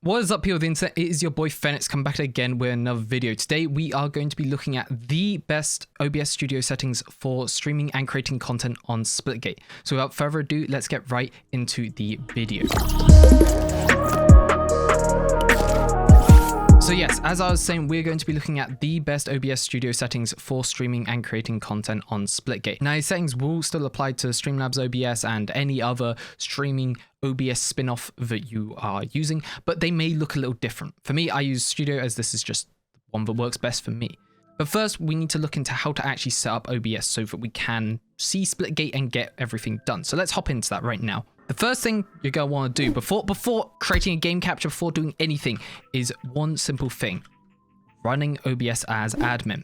What is up, people of the internet? It is your boy fenneix come back again with another video. Today we are going to be looking at the best OBS studio settings for streaming and creating content on Splitgate. So without further ado, let's get right into the video. So yes, as I was saying, we're going to be looking at the best OBS studio settings for streaming and creating content on Splitgate. Now, these settings will still apply to Streamlabs OBS and any other streaming OBS spin-off that you are using, but they may look a little different. For me, I use Studio as this is just one that works best for me. But first, we need to look into how to actually set up OBS so that we can see Splitgate and get everything done. So let's hop into that right now. The first thing you're going to want to do before creating a game capture, before doing anything, is one simple thing: running OBS as admin.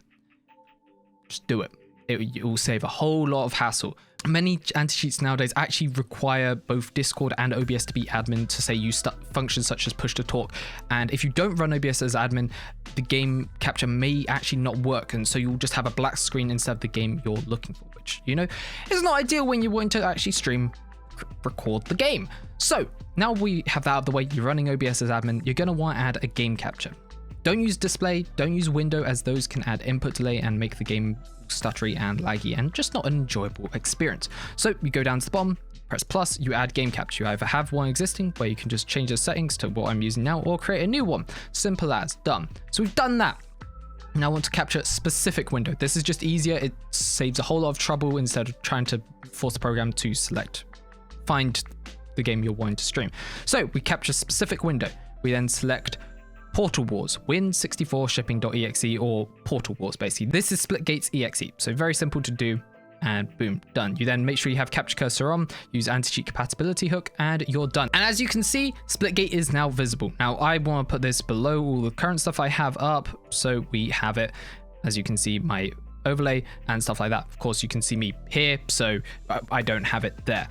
Just do it. It will save a whole lot of hassle. Many anti-cheats nowadays actually require both Discord and OBS to be admin to say use functions such as push to talk. And if you don't run OBS as admin, the game capture may actually not work. And so you'll just have a black screen instead of the game you're looking for, which, you know, is not ideal when you're wanting to actually record the game. So now we have that out of the way, you're running OBS as admin, you're going to want to add a game capture. Don't use display, don't use window, as those can add input delay and make the game stuttery and laggy and just not an enjoyable experience. So you go down to the bottom, press plus, you add game capture. You either have one existing where you can just change the settings to what I'm using now, or create a new one. Simple as, done. So we've done that. Now I want to capture a specific window. This is just easier. It saves a whole lot of trouble instead of trying to force the program to find the game you're wanting to stream. So we capture a specific window. We then select Portal Wars, Win64 shipping.exe, or Portal Wars basically. This is Splitgate's exe, so very simple to do, and boom, done. You then make sure you have capture cursor on, use anti-cheat compatibility hook, and you're done. And as you can see, Splitgate is now visible. Now I want to put this below all the current stuff I have up, so we have it, as you can see, my overlay and stuff like that. Of course, you can see me here, so I don't have it there.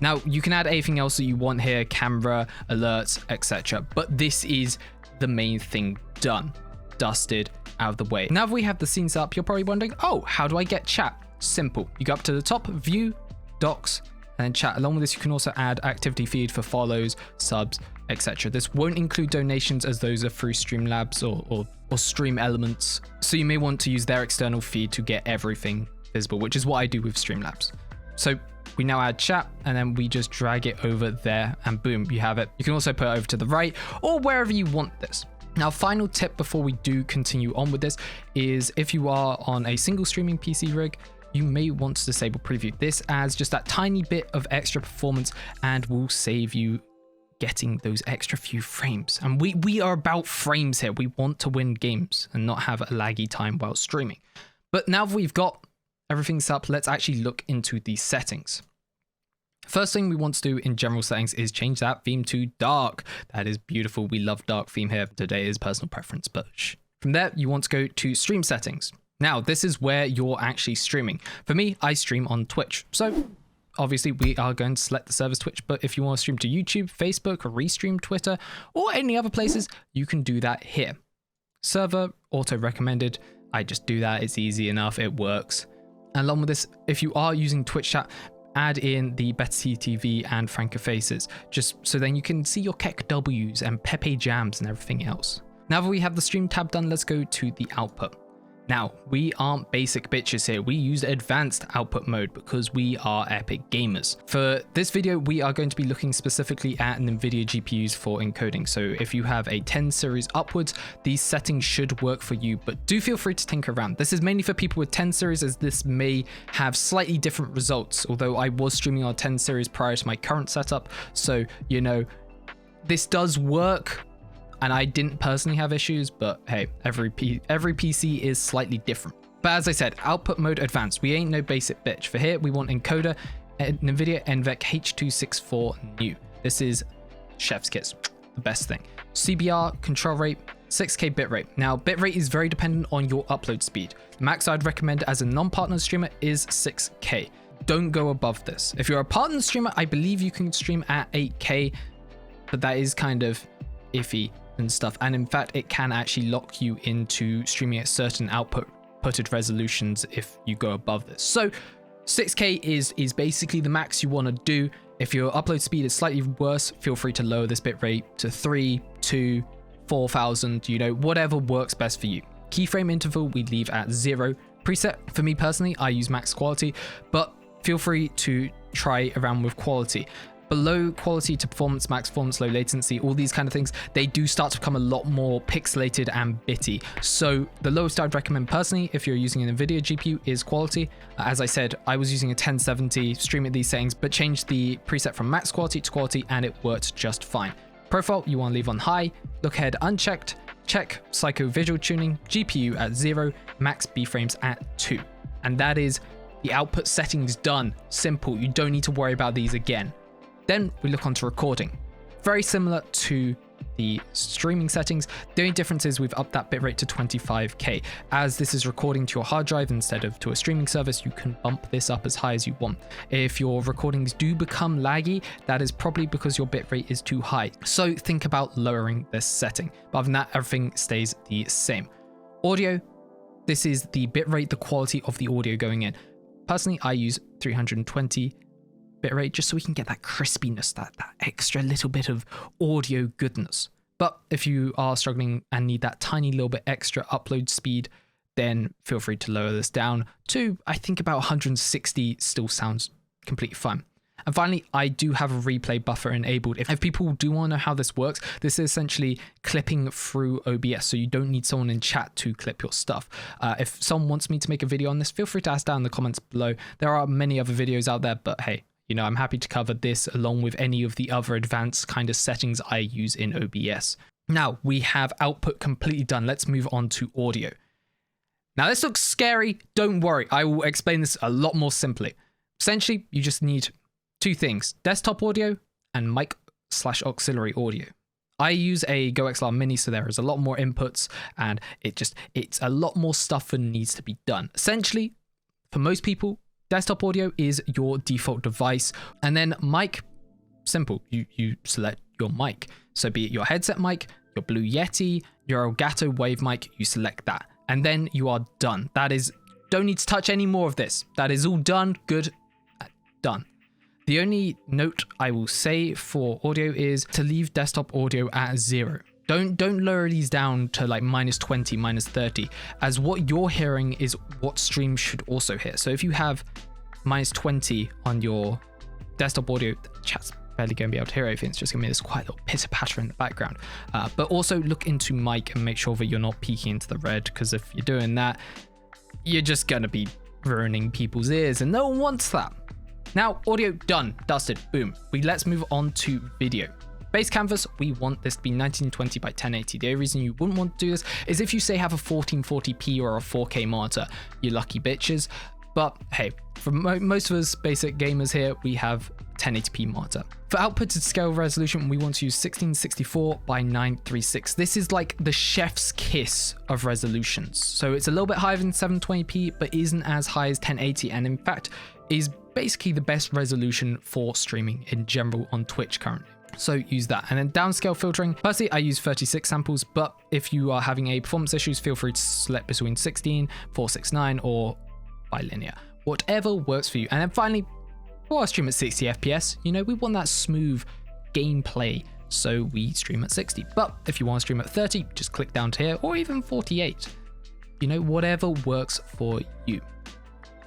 Now you can add anything else that you want here, camera, alerts, etc. But this is the main thing done, dusted, out of the way. Now that we have the scenes up, you're probably wondering, oh, how do I get chat? Simple. You go up to the top, view, docs, and then chat. Along with this, you can also add activity feed for follows, subs, etc. This won't include donations, as those are through Streamlabs or Stream Elements. So you may want to use their external feed to get everything visible, which is what I do with Streamlabs. So we now add chat, and then we just drag it over there, and boom, you have it. You can also put it over to the right or wherever you want this. Now, final tip before we do continue on with this is if you are on a single streaming PC rig, you may want to disable preview. This adds just that tiny bit of extra performance and will save you getting those extra few frames. And we are about frames here. We want to win games and not have a laggy time while streaming. But now that we've got everything set up, let's actually look into the settings. First thing we want to do in general settings is change that theme to dark. That is beautiful. We love dark theme here. Today is personal preference, but shh. From there, you want to go to stream settings. Now, this is where you're actually streaming. For me, I stream on Twitch. So obviously we are going to select the service Twitch, but if you want to stream to YouTube, Facebook, or restream Twitter, or any other places, you can do that here. Server, auto recommended. I just do that. It's easy enough. It works. And along with this, if you are using Twitch chat, add in the Better TV and Franker Faces, just so then you can see your Keck W's and Pepe Jams and everything else. Now that we have the stream tab done, let's go to the output. Now, we aren't basic bitches here. We use advanced output mode because we are epic gamers. For this video, we are going to be looking specifically at NVIDIA GPUs for encoding. So if you have a 10 series upwards, these settings should work for you, but do feel free to tinker around. This is mainly for people with 10 series, as this may have slightly different results, although I was streaming on 10 series prior to my current setup. So, you know, this does work. And I didn't personally have issues, but hey, every PC is slightly different. But as I said, output mode advanced. We ain't no basic bitch. For here, we want encoder NVIDIA NVENC H.264 new. This is chef's kiss, the best thing. CBR control rate, 6K bitrate. Now, bitrate is very dependent on your upload speed. The max I'd recommend as a non-partner streamer is 6K. Don't go above this. If you're a partner streamer, I believe you can stream at 8K, but that is kind of iffy and stuff, and in fact it can actually lock you into streaming at certain outputted resolutions if you go above this. So 6K is basically the max you want to do. If your upload speed is slightly worse, feel free to lower this bitrate to 3, 2, 4,000, you know, whatever works best for you. Keyframe interval we leave at 0. Preset, for me personally, I use max quality, but feel free to try around with quality. Below quality to performance, max performance, low latency, all these kind of things, they do start to become a lot more pixelated and bitty. So the lowest I'd recommend personally, if you're using an NVIDIA GPU, is quality. As I said, I was using a 1070 stream at these settings, but changed the preset from max quality to quality and it worked just fine. Profile, you want to leave on high, look ahead unchecked, check psycho visual tuning, GPU at 0, max B-frames at 2. And that is the output settings done. Simple, you don't need to worry about these again. Then we look onto recording. Very similar to the streaming settings. The only difference is we've upped that bitrate to 25K. As this is recording to your hard drive instead of to a streaming service, you can bump this up as high as you want. If your recordings do become laggy, that is probably because your bitrate is too high. So think about lowering this setting. But other than that, everything stays the same. Audio, this is the bitrate, the quality of the audio going in. Personally, I use 320 bitrate just so we can get that crispiness, that extra little bit of audio goodness. But if you are struggling and need that tiny little bit extra upload speed, then feel free to lower this down to, I think about 160 still sounds completely fine. And finally, I do have a replay buffer enabled. If people do want to know how this works, this is essentially clipping through OBS. So you don't need someone in chat to clip your stuff. If someone wants me to make a video on this, feel free to ask down in the comments below. There are many other videos out there, but hey, you know, I'm happy to cover this along with any of the other advanced kind of settings I use in OBS. Now we have output completely done. Let's move on to audio. Now this looks scary. Don't worry. I will explain this a lot more simply. Essentially, you just need two things: desktop audio and mic/auxiliary audio. I use a Go XLR Mini, so there is a lot more inputs and it's a lot more stuff that needs to be done. Essentially, for most people, desktop audio is your default device. And then mic, simple. You select your mic. So be it your headset mic, your Blue Yeti, your Elgato Wave mic, you select that. And then you are done. That is, don't need to touch any more of this. That is all done, good, done. The only note I will say for audio is to leave desktop audio at 0. Don't lower these down to like -20, -30, as what you're hearing is what stream should also hear. So if you have -20 on your desktop audio, the chat's barely going to be able to hear anything. It's just going to be this quiet little pitter patter in the background. But also look into mic and make sure that you're not peeking into the red, because if you're doing that, you're just going to be ruining people's ears and no one wants that. Now, audio done, dusted, boom. Let's move on to video. Base canvas, we want this to be 1920 by 1080. The only reason you wouldn't want to do this is if you say have a 1440p or a 4K monitor, you lucky bitches. But hey, for most of us basic gamers here, we have 1080p monitor. For output to scale resolution, we want to use 1664 by 936. This is like the chef's kiss of resolutions. So it's a little bit higher than 720p, but isn't as high as 1080. And in fact, is basically the best resolution for streaming in general on Twitch currently. So use that. And then downscale filtering. Personally, I use 36 samples, but if you are having a performance issues, feel free to select between 16, 469, or bilinear. Whatever works for you. And then finally, for our stream at 60 FPS, you know, we want that smooth gameplay, so we stream at 60. But if you want to stream at 30, just click down to here, or even 48. You know, whatever works for you.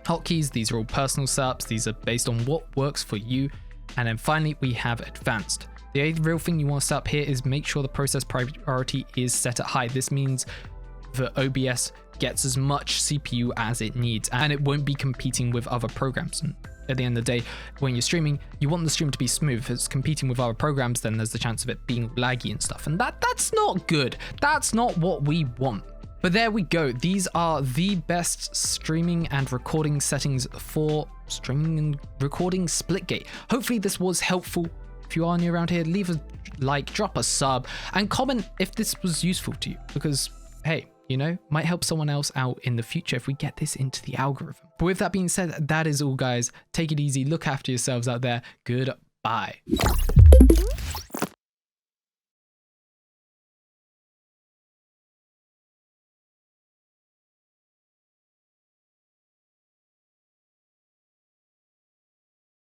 Hotkeys, these are all personal setups. These are based on what works for you. And then finally, we have advanced. The only real thing you want to set up here is make sure the process priority is set at high. This means that OBS gets as much CPU as it needs, and it won't be competing with other programs. And at the end of the day, when you're streaming, you want the stream to be smooth. If it's competing with other programs, then there's the chance of it being laggy and stuff. And that's not good. That's not what we want. But there we go. These are the best streaming and recording settings for streaming and recording Splitgate. Hopefully this was helpful. If you are new around here, leave a like, drop a sub, and comment if this was useful to you, because hey, you know, might help someone else out in the future if we get this into the algorithm. But with that being said, that is all, guys. Take it easy. Look after yourselves out there. Goodbye.